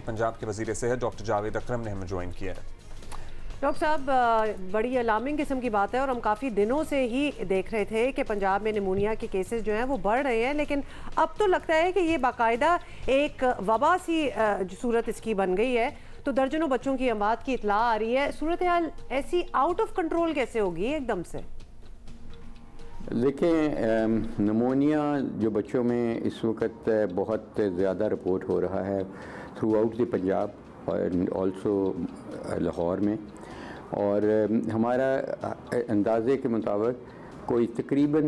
पंजाब के वज़ीर सेहत डॉक्टर जावेद अकरम ने हमें ज्वाइन किया है। डॉक्टर साहब, बड़ी अलार्मिंग किस्म की बात है और हम काफ़ी दिनों से ही देख रहे थे कि पंजाब में निमोनिया के केसेस जो हैं वो बढ़ रहे हैं, लेकिन अब तो लगता है कि ये बाकायदा एक वबा सी सूरत इसकी बन गई है। तो दर्जनों बच्चों की अमवात की इतला आ रही है। सूरत हाल ऐसी आउट ऑफ कंट्रोल कैसे होगी एकदम से? देखें, निमोनिया जो बच्चों में इस वक्त बहुत ज़्यादा रिपोर्ट हो रहा है थ्रू आउट द पंजाब और ऑल्सो लाहौर में, और हमारा अंदाज़े के मुताबिक कोई तकरीबन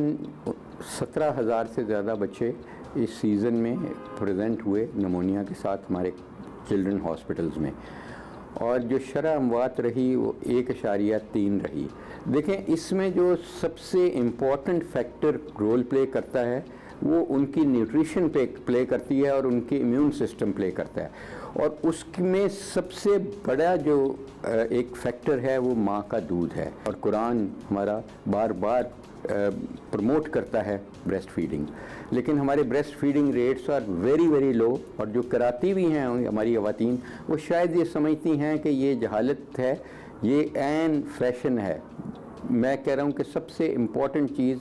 17,000 से ज़्यादा बच्चे इस सीज़न में प्रेजेंट हुए निमोनिया के साथ हमारे चिल्ड्रन हॉस्पिटल्स में, और जो शरह अमवात रही वो 1.3 रही। देखें, इसमें जो सबसे इम्पॉर्टेंट फैक्टर रोल प्ले करता है वो उनकी न्यूट्रिशन पे प्ले करती है और उनकी इम्यून सिस्टम प्ले करता है, और उसमें सबसे बड़ा जो एक फैक्टर है वो माँ का दूध है। और कुरान हमारा बार बार प्रमोट करता है ब्रेस्ट फीडिंग, लेकिन हमारे breast feeding rates are very very low, और जो कराती भी हैं हमारी ख़वातीन वो शायद ये समझती हैं कि ये जहालत है, ये ऐन फैशन है। मैं कह रहा हूँ कि सबसे इम्पॉर्टेंट चीज़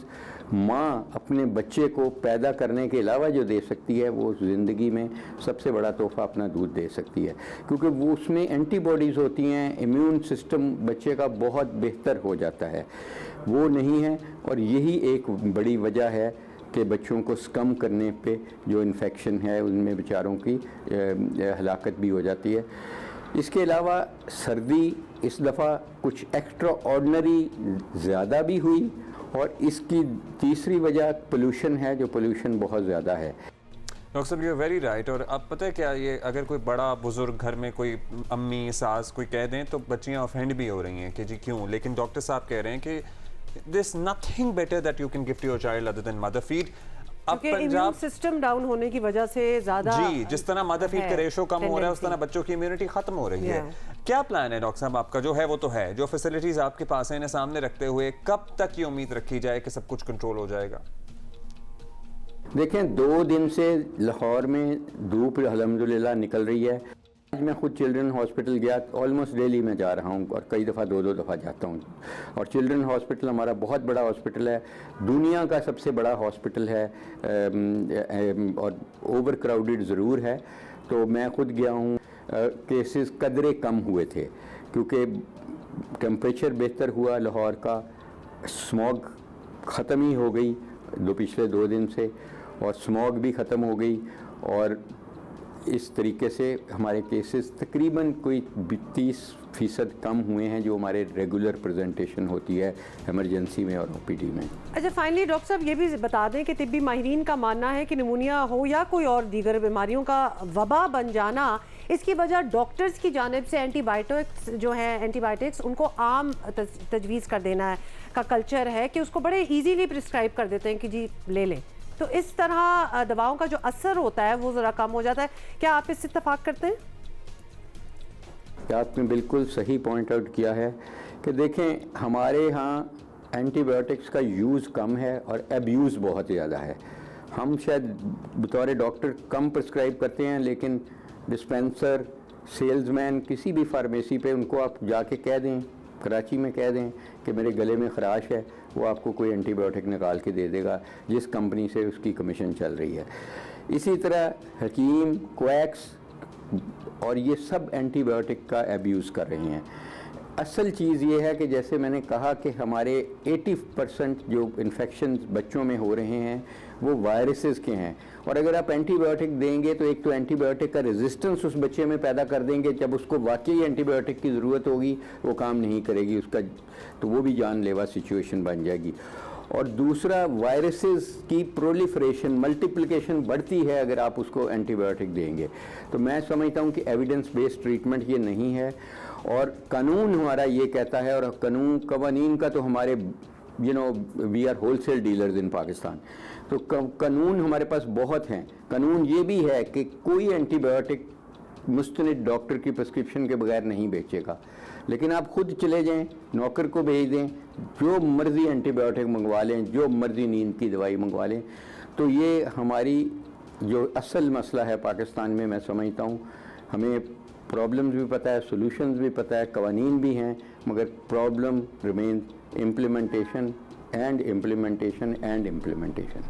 माँ अपने बच्चे को पैदा करने के अलावा जो दे सकती है वो ज़िंदगी में सबसे बड़ा तोहफ़ा अपना दूध दे सकती है, क्योंकि वो उसमें एंटीबॉडीज़ होती हैं, इम्यून सिस्टम बच्चे का बहुत बेहतर हो जाता है, वो नहीं है। और यही एक बड़ी वजह है कि बच्चों को स्कम करने पे जो इन्फेक्शन है उनमें बेचारों की हलाकत भी हो जाती है। इसके अलावा सर्दी इस दफ़ा कुछ एक्स्ट्रा ऑर्डनरी ज़्यादा भी हुई, और इसकी तीसरी वजह पोल्यूशन है, जो पोल्यूशन बहुत ज़्यादा है। डॉक्टर साहब, यू वेरी राइट। और अब पता है क्या, ये अगर कोई बड़ा बुजुर्ग घर में कोई अम्मी सास कोई कह दें तो बच्चियां ऑफेंड भी हो रही हैं कि जी क्यों, लेकिन डॉक्टर साहब कह रहे हैं कि this nothing better that you can give to your child other than mother feed. अब इम्यून सिस्टम डाउन होने की वजह से ज्यादा जी, जिस तरह मदर फीड का रेशो कम हो रहा है उस तरह बच्चों की इम्यूनिटी खत्म हो रही है। क्या प्लान है डॉक्टर साहब आपका? जो है वो तो है, जो फैसिलिटीज आपके पास है इन्हें सामने रखते हुए कब तक ये उम्मीद रखी जाए कि सब कुछ कंट्रोल हो जाएगा? देखें, 2 दिन से लाहौर में धूप अल्हम्दुलिल्लाह निकल रही है। आज मैं खुद चिल्ड्रन हॉस्पिटल गया, ऑलमोस्ट डेली मैं जा रहा हूँ और कई दफ़ा 2-2 दफ़ा जाता हूँ। और चिल्ड्रन हॉस्पिटल हमारा बहुत बड़ा हॉस्पिटल है, दुनिया का सबसे बड़ा हॉस्पिटल है, और ओवर क्राउडेड ज़रूर है। तो मैं खुद गया हूँ, केसेस कदरे कम हुए थे क्योंकि टेम्परेचर बेहतर हुआ लाहौर का, स्मॉग ख़त्म ही हो गई पिछले 2 दिन से, और स्मॉग भी ख़त्म हो गई, और इस तरीके से हमारे केसेस तकरीबन कोई 30% कम हुए हैं जो हमारे रेगुलर प्रेजेंटेशन होती है इमरजेंसी में और ओपीडी में। अच्छा, फाइनली डॉक्टर साहब ये भी बता दें कि तिब्बी माहिरीन का मानना है कि निमोनिया हो या कोई और दीगर बीमारियों का वबा बन जाना, इसकी वजह डॉक्टर्स की जानिब से एंटीबायोटिक्स जो है, एंटीबायोटिक्स उनको आम तजवीज़ कर देना है का कल्चर है कि उसको बड़े ईजीली प्रिस्क्राइब कर देते हैं कि जी ले लें, तो इस तरह दवाओं का जो असर होता है वो ज़रा कम हो जाता है। क्या आप इससे इत्तेफाक करते हैं? आपने बिल्कुल सही पॉइंट आउट किया है कि देखें, हमारे यहाँ एंटीबायोटिक्स का यूज़ कम है और एब्यूज़ बहुत ज़्यादा है। हम शायद बतौर डॉक्टर कम प्रिस्क्राइब करते हैं, लेकिन डिस्पेंसर, सेल्समैन, किसी भी फार्मेसी पे उनको आप जाके कह दें, कराची में कह दें कि मेरे गले में ख़राश है, वो आपको कोई एंटीबायोटिक निकाल के दे देगा जिस कंपनी से उसकी कमीशन चल रही है। इसी तरह हकीम, क्वैक्स और ये सब एंटीबायोटिक का एब्यूज़ कर रहे हैं। असल चीज़ ये है कि जैसे मैंने कहा कि हमारे 80% जो इन्फेक्शन बच्चों में हो रहे हैं वो वायरसेस के हैं, और अगर आप एंटीबायोटिक देंगे तो एक तो एंटीबायोटिक का रेजिस्टेंस उस बच्चे में पैदा कर देंगे, जब उसको वाकई एंटीबायोटिक की ज़रूरत होगी वो काम नहीं करेगी उसका, तो वो भी जानलेवा सिचुएशन बन जाएगी। और दूसरा, वायरसेस की प्रोलिफरेशन, मल्टीप्लिकेशन बढ़ती है अगर आप उसको एंटीबायोटिक देंगे। तो मैं समझता हूँ कि एविडेंस बेस्ड ट्रीटमेंट ये नहीं है, और कानून हमारा ये कहता है, और कवानीन का तो हमारे we are wholesale dealers in Pakistan, तो कानून हमारे पास बहुत हैं। कानून ये भी है कि कोई एंटीबायोटिक मुस्तनिद डॉक्टर की प्रिस्क्रिप्शन के बगैर नहीं बेचेगा, लेकिन आप खुद चले जाएं, नौकर को भेज दें, जो मर्ज़ी एंटीबायोटिक मंगवा लें, जो मर्ज़ी नींद की दवाई मंगवा लें। तो ये हमारी जो असल मसला है पाकिस्तान में, मैं समझता हूँ हमें प्रॉब्लम्स भी पता है, सॉल्यूशंस भी पता है, कवानीन भी हैं, मगर problem remain implementation and implementation and implementation.